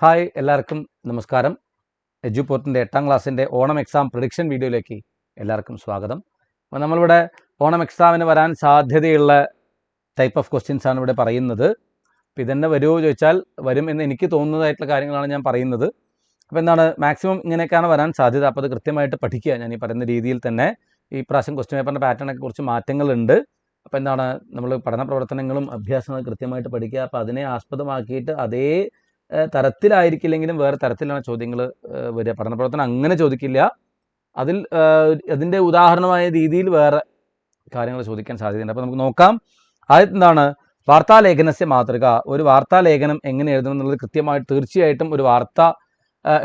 Hi എല്ലാവർക്കും നമസ്കാരം. എഡ്യൂപോർട്ടിൻ്റെ 8ാം ക്ലാസ്സിൻ്റെ ഓണം എക്സാം പ്രഡിക്ഷൻ വീഡിയോയിലേക്ക് എല്ലാവർക്കും സ്വാഗതം. അപ്പോൾ നമ്മളിവിടെ ഓണം എക്സാമിന് വരാൻ സാധ്യതയുള്ള ടൈപ്പ് ഓഫ് ക്വസ്റ്റ്യൻസ് ആണ് ഇവിടെ പറയുന്നത്. അപ്പോൾ ഇതന്നെ വരുമോ ചോദിച്ചാൽ വരും എന്ന് എനിക്ക് തോന്നുന്നതായിട്ടുള്ള കാര്യങ്ങളാണ് ഞാൻ പറയുന്നത്. അപ്പോൾ എന്താണ് മാക്സിമം ഇങ്ങനെയൊക്കെയാണ് വരാൻ സാധ്യത. അപ്പോൾ അത് കൃത്യമായിട്ട് പഠിക്കുക. ഞാൻ ഈ പറയുന്ന രീതിയിൽ തന്നെ ഈ പ്രാവശ്യം ക്വസ്റ്റ്യൻ പേപ്പറിൻ്റെ പാറ്റേണൊക്കെ കുറച്ച് മാറ്റങ്ങളുണ്ട്. അപ്പോൾ എന്താണ് നമ്മൾ പഠന പ്രവർത്തനങ്ങളും അഭ്യാസങ്ങളും കൃത്യമായിട്ട് പഠിക്കുക. അപ്പോൾ അതിനെ ആസ്പദമാക്കിയിട്ട് അതേ തരത്തിലായിരിക്കില്ലെങ്കിലും വേറെ തരത്തിലാണ് ചോദ്യങ്ങൾ വരിക. പഠന പ്രവർത്തനം അങ്ങനെ ചോദിക്കില്ല, അതിൻ്റെ ഉദാഹരണമായ രീതിയിൽ വേറെ കാര്യങ്ങൾ ചോദിക്കാൻ സാധ്യതയുണ്ട്. അപ്പോൾ നമുക്ക് നോക്കാം. ആദ്യം എന്താണ് വാർത്താലേഖനസ്യ മാതൃക. ഒരു വാർത്താലേഖനം എങ്ങനെ എഴുതണം എന്നുള്ളത് കൃത്യമായിട്ട് തീർച്ചയായിട്ടും ഒരു വാർത്ത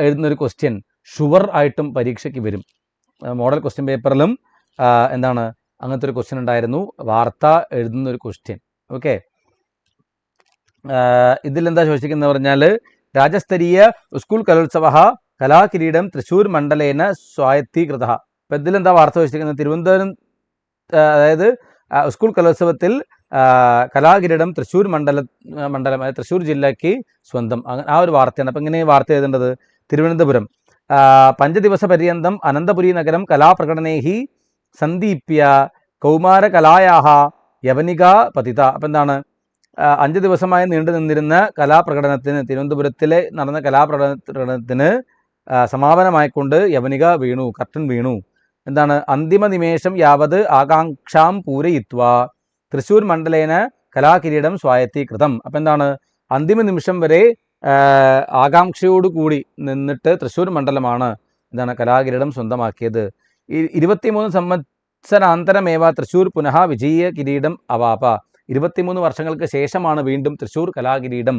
എഴുതുന്നൊരു ക്വസ്റ്റ്യൻ ഷുവർ ആയിട്ടും പരീക്ഷയ്ക്ക് വരും. മോഡൽ ക്വസ്റ്റ്യൻ പേപ്പറിലും എന്താണ് അങ്ങനത്തെ ഒരു ക്വസ്റ്റ്യൻ ഉണ്ടായിരുന്നു, വാർത്ത എഴുതുന്നൊരു ക്വസ്റ്റ്യൻ. ഓക്കെ, ഇതിലെന്താ ചോദിച്ചിരിക്കുന്നത് പറഞ്ഞാൽ രാജസ്തരീയ സ്കൂൾ കലോത്സവ കലാകിരീടം തൃശ്ശൂർ മണ്ഡലേന സ്വായത്തീകൃത. അപ്പം ഇതിലെന്താ വാർത്ത ചോദിച്ചിരിക്കുന്നത്? തിരുവനന്തപുരം അതായത് സ്കൂൾ കലോത്സവത്തിൽ കലാകിരീടം തൃശ്ശൂർ മണ്ഡലം അതായത് തൃശ്ശൂർ ജില്ലയ്ക്ക് സ്വന്തം, ആ ഒരു വാർത്തയാണ്. അപ്പം ഇങ്ങനെ വാർത്ത എഴുതേണ്ടത് തിരുവനന്തപുരം പഞ്ചദിവസ പര്യന്തം അനന്തപുരി നഗരം കലാപ്രകടനേഹി സന്ദീപ്യ കൗമാരകലായാഹ യവനിക പതിത. അപ്പം എന്താണ് 5 ദിവസമായി നീണ്ടു നിന്നിരുന്ന കലാപ്രകടനത്തിന്, തിരുവനന്തപുരത്തിലെ നടന്ന കലാപ്രകടനത്തിന് സമാപനമായിക്കൊണ്ട് യവനിക വീണു, കർട്ടൻ വീണു. എന്താണ് അന്തിമ നിമേഷം യാവത് ആകാംക്ഷാം പൂരയിത്വ തൃശ്ശൂർ മണ്ഡലേന കലാകിരീടം സ്വായത്തീകൃതം. അപ്പം എന്താണ് അന്തിമ നിമിഷം വരെ ആകാംക്ഷയോടുകൂടി നിന്നിട്ട് തൃശ്ശൂർ മണ്ഡലമാണ് എന്താണ് കലാകിരീടം സ്വന്തമാക്കിയത്. 23 സംവത്സരാന്തരമേവ തൃശ്ശൂർ പുനഃ വിജയ കിരീടം അവാപ. 23 വർഷങ്ങൾക്ക് ശേഷമാണ് വീണ്ടും തൃശ്ശൂർ കലാകിരീടം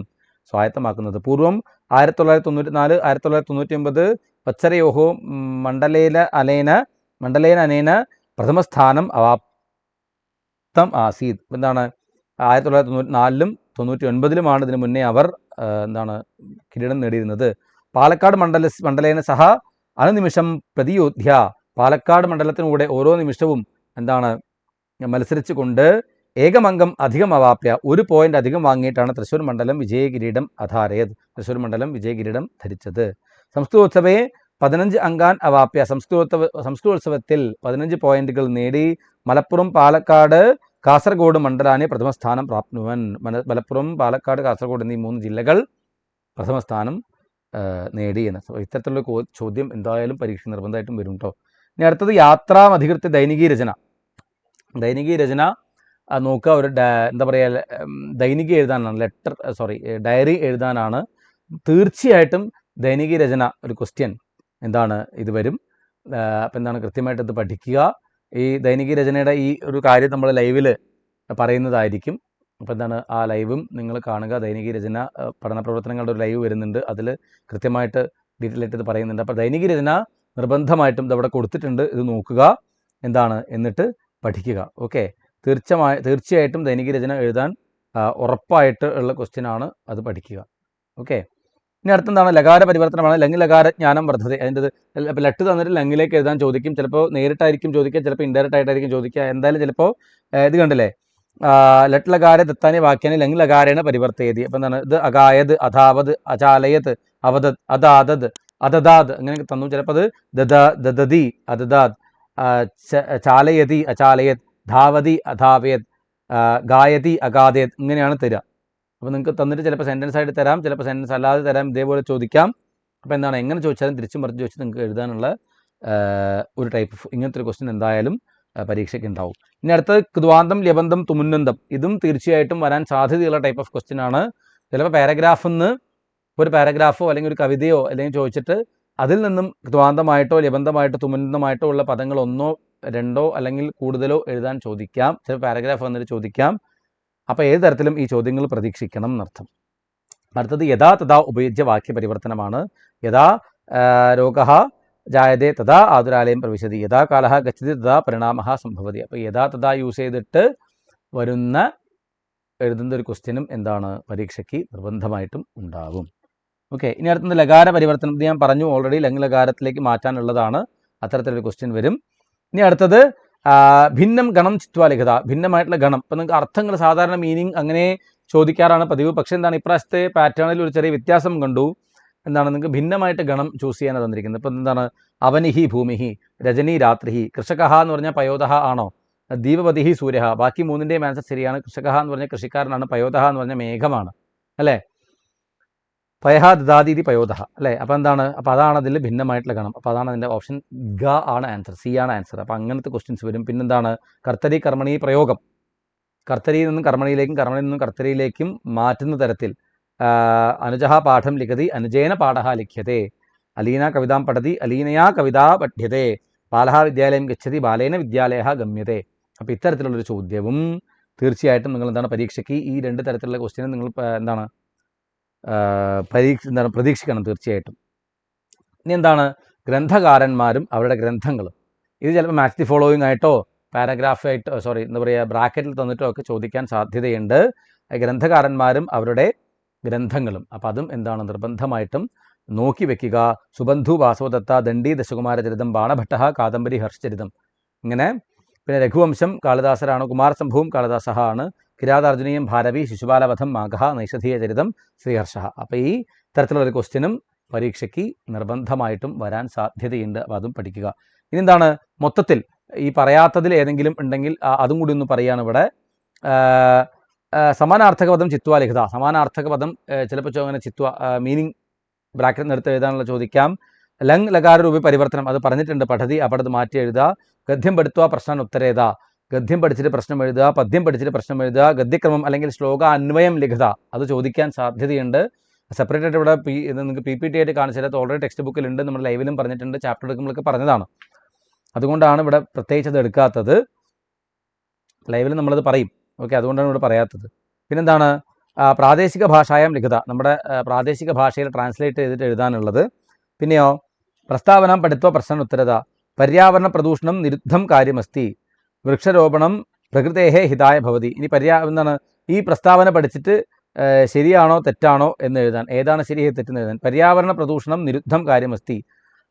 സ്വായത്തമാക്കുന്നത്. പൂർവം 1994 1999 വത്സരയോഹോ മണ്ഡലേന അനേന പ്രഥമസ്ഥാനം അവാപ്തം ആസീത്. എന്താണ് 1994-ലും 99-ലുമാണ് ഇതിനു മുന്നേ അവർ എന്താണ് കിരീടം നേടിയിരുന്നത്. പാലക്കാട് മണ്ഡലേന സഹ അനുനിമിഷം പ്രതിയോധ്യ. പാലക്കാട് മണ്ഡലത്തിനൂടെ ഓരോ നിമിഷവും എന്താണ് മത്സരിച്ചു കൊണ്ട് ഏകമംഗം അധികം അവാപ്യ, 1 പോയിന്റ് അധികം വാങ്ങിയിട്ടാണ് തൃശ്ശൂർ മണ്ഡലം വിജയകിരീടം അധാരയത്, തൃശ്ശൂർ മണ്ഡലം വിജയകിരീടം ധരിച്ചത്. സംസ്കൃതോത്സവേ 15 അംഗാൻ അവാപ്യ. സംസ്കൃതോത്സവത്തിൽ 15 പോയിന്റുകൾ നേടി മലപ്പുറം പാലക്കാട് കാസർഗോഡ് മണ്ഡലാനെ പ്രഥമസ്ഥാനം പ്രാപ്നുവൻ. മലപ്പുറം പാലക്കാട് കാസർഗോഡ് എന്നീ 3 ജില്ലകൾ പ്രഥമസ്ഥാനം നേടി എന്ന്. ഇത്തരത്തിലുള്ള ചോദ്യം എന്തായാലും പരീക്ഷ നിർബന്ധമായിട്ടും വരും കേട്ടോ. ഇനി അടുത്തത് യാത്രാമധികൃത്യ ദൈനികീ രചന. ദൈനികീ രചന നോക്കുക. ഒരു എന്താ പറയുക, ദൈനികി എഴുതാനാണ്, ഡയറി എഴുതാനാണ്. തീർച്ചയായിട്ടും ദൈനികി രചന ഒരു ക്വസ്റ്റ്യൻ എന്താണ് ഇത് വരും. അപ്പം എന്താണ് കൃത്യമായിട്ട് ഇത് പഠിക്കുക. ഈ ദൈനികി രചനയുടെ ഈ ഒരു കാര്യം നമ്മൾ ലൈവിൽ പറയുന്നതായിരിക്കും. അപ്പോൾ എന്താണ് ആ ലൈവും നിങ്ങൾ കാണുക. ദൈനികി രചന പഠന പ്രവർത്തനങ്ങളുടെ ഒരു ലൈവ് വരുന്നുണ്ട്, അതിൽ കൃത്യമായിട്ട് ഡീറ്റെയിൽ ആയിട്ട് ഇത് പറയുന്നുണ്ട്. അപ്പോൾ ദൈനികി രചന നിർബന്ധമായിട്ടും ഇതവിടെ കൊടുത്തിട്ടുണ്ട്, ഇത് നോക്കുക എന്താണ് എന്നിട്ട് പഠിക്കുക. ഓക്കെ, തീർച്ചയായിട്ടും ദൈനിക രചന എഴുതാൻ ഉറപ്പായിട്ട് ഉള്ള ക്വസ്റ്റ്യൻ ആണ്, അത് പഠിക്കുക. ഓക്കെ, ഇനി അടുത്തെന്താണ് ലകാര പരിവർത്തനമാണ്. ലങ് ലകാര ജ്ഞാനം വർദ്ധത. അതിൻ്റെ ഇപ്പോൾ ലെട്ട് തന്നിട്ട് ലങ്ങിലേക്ക് എഴുതാൻ ചോദിക്കും. ചിലപ്പോൾ നേരിട്ടായിരിക്കും ചോദിക്കുക, ചിലപ്പോൾ ഇൻഡയറക്റ്റ് ആയിട്ടായിരിക്കും ചോദിക്കുക. എന്തായാലും ചിലപ്പോൾ ഇത് കണ്ടില്ലേ, ലെട്ട് ലകാര ദത്താനി വാക്യാനി ലങ് ലകാരേണ പരിവർത്തയതി. അപ്പം എന്താണ് ഇത് അകായത് അധാവത് അചാലയത് അവദത് അദാദത് അതദാദ് അങ്ങനെയൊക്കെ തന്നു. ചിലപ്പോൾ അത് ദദതി അതദാദ് ചാലയതി അചാലയത് ധാവതി അധാവയത് ഗായതി അഗാധയത് ഇങ്ങനെയാണ് തരിക. അപ്പോൾ നിങ്ങൾക്ക് തന്നിട്ട് ചിലപ്പോൾ സെൻറ്റൻസ് ആയിട്ട് തരാം, ചിലപ്പോൾ സെൻറ്റൻസ് അല്ലാതെ തരാം, ഇതേപോലെ ചോദിക്കാം. അപ്പോൾ എന്താണ് എങ്ങനെ ചോദിച്ചാലും തിരിച്ചും മറിച്ച് ചോദിച്ചാൽ നിങ്ങൾക്ക് എഴുതാനുള്ള ഒരു ടൈപ്പ് ഇങ്ങനത്തെ ഒരു ക്വസ്റ്റ്യൻ എന്തായാലും പരീക്ഷയ്ക്ക് ഉണ്ടാവും. ഇനി അടുത്തത് കൃദ്വാന്തം ലബന്ധം തുമുന്നന്തം. ഇതും തീർച്ചയായിട്ടും വരാൻ സാധ്യതയുള്ള ടൈപ്പ് ഓഫ് ക്വസ്റ്റ്യൻ ആണ്. ചിലപ്പോൾ പാരഗ്രാഫിൽ നിന്ന് ഒരു പാരഗ്രാഫോ അല്ലെങ്കിൽ ഒരു കവിതയോ അല്ലെങ്കിൽ ചോദിച്ചിട്ട് അതിൽ നിന്നും കൃദ്വാന്തമായിട്ടോ ലബന്ധമായിട്ടോ തുമുന്നന്തമായിട്ടോ ഉള്ള പദങ്ങൾ 1 2 അല്ലെങ്കിൽ കൂടുതലോ എഴുതാൻ ചോദിക്കാം. ചില പാരഗ്രാഫ് വന്നിട്ട് ചോദിക്കാം. അപ്പോൾ ഏത് തരത്തിലും ഈ ചോദ്യങ്ങൾ പ്രതീക്ഷിക്കണം എന്നർത്ഥം. അടുത്തത് യഥാ തഥാ ഉപയുജ്യ വാക്യ പരിവർത്തനമാണ്. യഥാ രോഗഃ ജായതേ തഥാ ആതുരാലയം പ്രവിശതി, യഥാ കാലഃ ഗച്ഛതി തഥാ പരിണാമഃ സംഭവതി. അപ്പോൾ യഥാ തഥാ യൂസ് ചെയ്തിട്ട് എഴുതുന്ന ഒരു ക്വസ്റ്റ്യനും എന്താണ് പരീക്ഷയ്ക്ക് നിർബന്ധമായിട്ടും ഉണ്ടാകും. ഓക്കെ, ഇനി അടുത്തത് ലകാര പരിവർത്തനം. ഇത് ഞാൻ പറഞ്ഞു ഓൾറെഡി, ലങ് ലകാരത്തിലേക്ക് മാറ്റാനുള്ളതാണ്. അത്തരത്തിലൊരു ക്വസ്റ്റ്യൻ വരും. ഇനി അടുത്തത് ഭിന്നം ഗണം ചിത്വാ ലിഖിത. ഭിന്നമായിട്ടുള്ള ഗണം. ഇപ്പം നിങ്ങൾക്ക് അർത്ഥങ്ങൾ സാധാരണ മീനിങ് അങ്ങനെ ചോദിക്കാറാണ് പതിവ്. പക്ഷേ എന്താണ് ഇപ്രാവശ്യത്തെ പാറ്റേണിൽ ഒരു ചെറിയ വ്യത്യാസം കണ്ടു. എന്താണ് നിങ്ങൾക്ക് ഭിന്നമായിട്ട് ഗണം ചൂസ് ചെയ്യാനാണ് തന്നിരിക്കുന്നത്. ഇപ്പം എന്താണ് അവനിഹി ഭൂമിഹി, രജനി രാത്രിഹി, കൃഷകഹ എന്ന് പറഞ്ഞാൽ പയോധഹ ആണോ, ദീപപതിഹി സൂര്യഹ, ബാക്കി മൂന്നിൻ്റെയും ആൻസർ ശരിയാണ്. കൃഷകഹ എന്ന് പറഞ്ഞാൽ കൃഷിക്കാരനാണ്, പയോധഹ എന്ന് പറഞ്ഞാൽ മേഘമാണ് അല്ലേ, പയഹ ദദാതീതി പയോധഹ അല്ലേ. അപ്പോൾ എന്താണ്, അപ്പോൾ അതാണ് അതിൽ ഭിന്നമായിട്ടുള്ള ഗണം. അപ്പോൾ അതാണ് അതിൻ്റെ ഓപ്ഷൻ ഗ ആണ് ആൻസർ, സി ആണ് ആൻസർ. അപ്പോൾ അങ്ങനത്തെ ക്വസ്റ്റ്യൻസ് വരും. പിന്നെന്താണ് കർത്തരി കർമ്മണി പ്രയോഗം, കർത്തരിയിൽ നിന്നും കർമ്മണിയിലേക്കും കർമ്മണിയിൽ നിന്നും കർത്തരിയിലേക്കും മാറ്റുന്ന തരത്തിൽ അനുജഹ പാഠം ലിഖതി അനുജേന പാഠ ലിഖ്യത്തെ, അലീന കവിതാം പഠതി അലീനയാ കവിതാ പഠ്യത്തെ, ബാലഹ വിദ്യാലയം ഗച്ഛതി ബാലേന വിദ്യാലയ ഗമ്യത്തെ. അപ്പോൾ ഇത്തരത്തിലുള്ളൊരു ചോദ്യവും തീർച്ചയായിട്ടും നിങ്ങൾ എന്താണ് പരീക്ഷയ്ക്ക് ഈ 2 തരത്തിലുള്ള ക്വസ്റ്റ്യൻ നിങ്ങൾ എന്താണ് പ്രതീക്ഷിക്കണം തീർച്ചയായിട്ടും. ഇനി എന്താണ് ഗ്രന്ഥകാരന്മാരും അവരുടെ ഗ്രന്ഥങ്ങളും. ഇത് ചിലപ്പോൾ മാച്ച് ദി ഫോളോയിങ് ആയിട്ടോ പാരഗ്രാഫായിട്ടോ എന്താ പറയുക ബ്രാക്കറ്റിൽ തന്നിട്ടോ ഒക്കെ ചോദിക്കാൻ സാധ്യതയുണ്ട്. ഗ്രന്ഥകാരന്മാരും അവരുടെ ഗ്രന്ഥങ്ങളും. അപ്പം അതും എന്താണ് നിർബന്ധമായിട്ടും നോക്കി വെക്കുക. സുബന്ധു വാസവദത്ത, ദണ്ഡി ദശകുമാരചരിതം, ബാണഭട്ട കാദംബരി ഹർഷചരിതം, ഇങ്ങനെ. പിന്നെ രഘുവംശം കാളിദാസരാണ്, കുമാരസംഭവം കാളിദാസ ആണ്, കിരാതാർജുനീയം ഭാരവി, ശിശുപാലവധം മാഘ, നൈഷധീയ ചരിതം ശ്രീഹർഷ. അപ്പോൾ ഈ തരത്തിലുള്ളൊരു ക്വസ്റ്റ്യനും പരീക്ഷയ്ക്ക് നിർബന്ധമായിട്ടും വരാൻ സാധ്യതയുണ്ട്. അപ്പോൾ അതും പഠിക്കുക. ഇനി എന്താണ് മൊത്തത്തിൽ ഈ പറയാത്തതിൽ ഏതെങ്കിലും ഉണ്ടെങ്കിൽ അതും കൂടി ഒന്ന് പറയുകയാണ് ഇവിടെ. സമാനാർത്ഥക പദം ചിത്വ ലിഖിത, സമാനാർത്ഥക പദം ചിലപ്പോൾ അങ്ങനെ ചിത്വ മീനിങ് ബ്രാക്കറ്റ് നിർത്തി എഴുതാനുള്ള ചോദിക്കാം. ലങ് ലകാര രൂപ പരിവർത്തനം അത് പറഞ്ഞിട്ടുണ്ട്, പഠതി അപടത് മാറ്റി എഴുതുക. ഗദ്യം പഠിത്വ പ്രശ്നം ഉത്തരേത, ഗദ്യം പഠിച്ചിട്ട് പ്രശ്നം എഴുതുക, പദ്യം പഠിച്ചിട്ട് പ്രശ്നം എഴുതുക. ഗദ്യക്രമം അല്ലെങ്കിൽ ശ്ലോക അന്വയം ലിഖിത അത് ചോദിക്കാൻ സാധ്യതയുണ്ട്. സെപ്പറേറ്റ് ആയിട്ട് ഇവിടെ ഇത് നിങ്ങൾക്ക് PPT ആയിട്ട് കാണിച്ചത് ഓൾറെഡി ടെക്സ്റ്റ് ബുക്കിലുണ്ട്, നമ്മുടെ ലൈവിലും പറഞ്ഞിട്ടുണ്ട്, ചാപ്റ്റർ എടുക്കുമ്പോഴൊക്കെ പറഞ്ഞതാണ്. അതുകൊണ്ടാണ് ഇവിടെ പ്രത്യേകിച്ച് അത് എടുക്കാത്തത്. ലൈവിൽ നമ്മളത് പറയും, ഓക്കെ, അതുകൊണ്ടാണ് ഇവിടെ പറയാത്തത്. പിന്നെന്താണ് പ്രാദേശിക ഭാഷായം ലിഖിത, നമ്മുടെ പ്രാദേശിക ഭാഷയിൽ ട്രാൻസ്ലേറ്റ് ചെയ്തിട്ട് എഴുതാനുള്ളത്. പിന്നെയോ പ്രസ്താവന പഠിത്വ പ്രശ്ന ഉത്തരത, പര്യാവരണ പ്രദൂഷണം നിരുദ്ധം കാര്യമസ്തി, വൃക്ഷരോപണം പ്രകൃതേഹേ ഹിതായ ഭവതി. ഇനി എന്താണ് ഈ പ്രസ്താവന പഠിച്ചിട്ട് ശരിയാണോ തെറ്റാണോ എന്ന് എഴുതാൻ, ഏതാണ് ശരി തെറ്റെന്ന് എഴുതാൻ. പര്യാവരണ പ്രദൂഷണം നിരുദ്ധം കാര്യമസ്തി,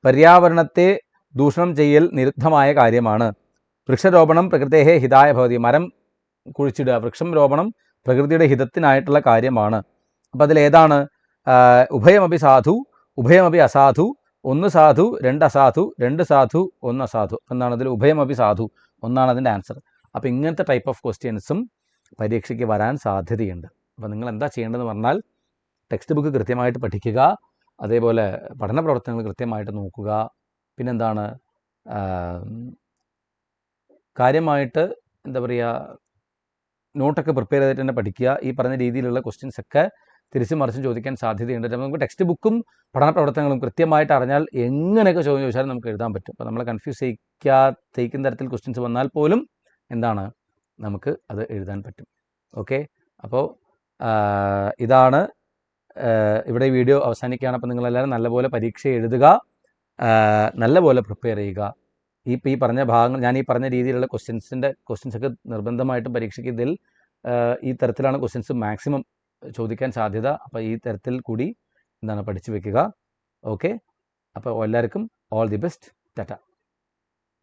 പര്യാവരണത്തെ ദൂഷണം ചെയ്യൽ നിരുദ്ധമായ കാര്യമാണ്. വൃക്ഷരോപണം പ്രകൃതേഹേ ഹിതായ ഭവതി, മരം കുഴിച്ചിടുക, വൃക്ഷം രോപണം പ്രകൃതിയുടെ ഹിതത്തിനായിട്ടുള്ള കാര്യമാണ്. അപ്പോൾ അതിലേതാണ് ഉഭയമപി സാധു ഉഭയമപി അസാധു, 1 സാധു 2 അസാധു, 2 സാധു 1 അസാധു എന്നാണ് അതിൽ ഉഭയമപി സാധു ഒന്നാണ് അതിൻ്റെ ആൻസർ. അപ്പോൾ ഇങ്ങനത്തെ ടൈപ്പ് ഓഫ് ക്വസ്റ്റ്യൻസും പരീക്ഷയ്ക്ക് വരാൻ സാധ്യതയുണ്ട്. അപ്പോൾ നിങ്ങൾ എന്താ ചെയ്യേണ്ടതെന്ന് പറഞ്ഞാൽ ടെക്സ്റ്റ് ബുക്ക് കൃത്യമായിട്ട് പഠിക്കുക, അതേപോലെ പഠന പ്രവർത്തനങ്ങൾ കൃത്യമായിട്ട് നോക്കുക. പിന്നെന്താണ് കാര്യമായിട്ട് എന്താ പറയുക നോട്ടൊക്കെ പ്രിപ്പയർ ചെയ്തിട്ട് തന്നെ പഠിക്കുക. ഈ പറഞ്ഞ രീതിയിലുള്ള ക്വസ്റ്റ്യൻസ് ഒക്കെ തിരിച്ചും മറിച്ചും ചോദിക്കാൻ സാധ്യതയുണ്ട്. നമുക്ക് ടെക്സ്റ്റ് ബുക്കും പഠന പ്രവർത്തനങ്ങളും കൃത്യമായിട്ട് അറിഞ്ഞാൽ എങ്ങനെയൊക്കെ ചോദ്യം ചോദിച്ചാലും നമുക്ക് എഴുതാൻ പറ്റും. അപ്പോൾ നമ്മളെ കൺഫ്യൂസ് ചെയ്യിക്കുന്ന തരത്തിൽ ക്വസ്റ്റ്യൻസ് വന്നാൽ പോലും എന്താണ് നമുക്ക് അത് എഴുതാൻ പറ്റും. ഓക്കെ, അപ്പോൾ ഇതാണ് ഇവിടെ ഈ വീഡിയോ അവസാനിക്കുകയാണ്. അപ്പോൾ നിങ്ങളെല്ലാവരും നല്ലപോലെ പരീക്ഷ എഴുതുക, നല്ലപോലെ പ്രിപ്പയർ ചെയ്യുക. ഈ പറഞ്ഞ ഭാഗങ്ങൾ ഞാൻ ഈ പറഞ്ഞ രീതിയിലുള്ള ക്വസ്റ്റ്യൻസൊക്കെ നിർബന്ധമായിട്ടും പരീക്ഷയ്ക്ക് ഇതിൽ ഈ തരത്തിലാണ് ക്വസ്റ്റ്യൻസ് മാക്സിമം ചോദിക്കാൻ സാധ്യത. അപ്പോൾ ഈ തരത്തിൽ കൂടി എന്താണ് പഠിച്ചു വെക്കുക. ഓക്കെ, അപ്പോൾ എല്ലാവർക്കും ഓൾ ദി ബെസ്റ്റ്. ടാറ്റ.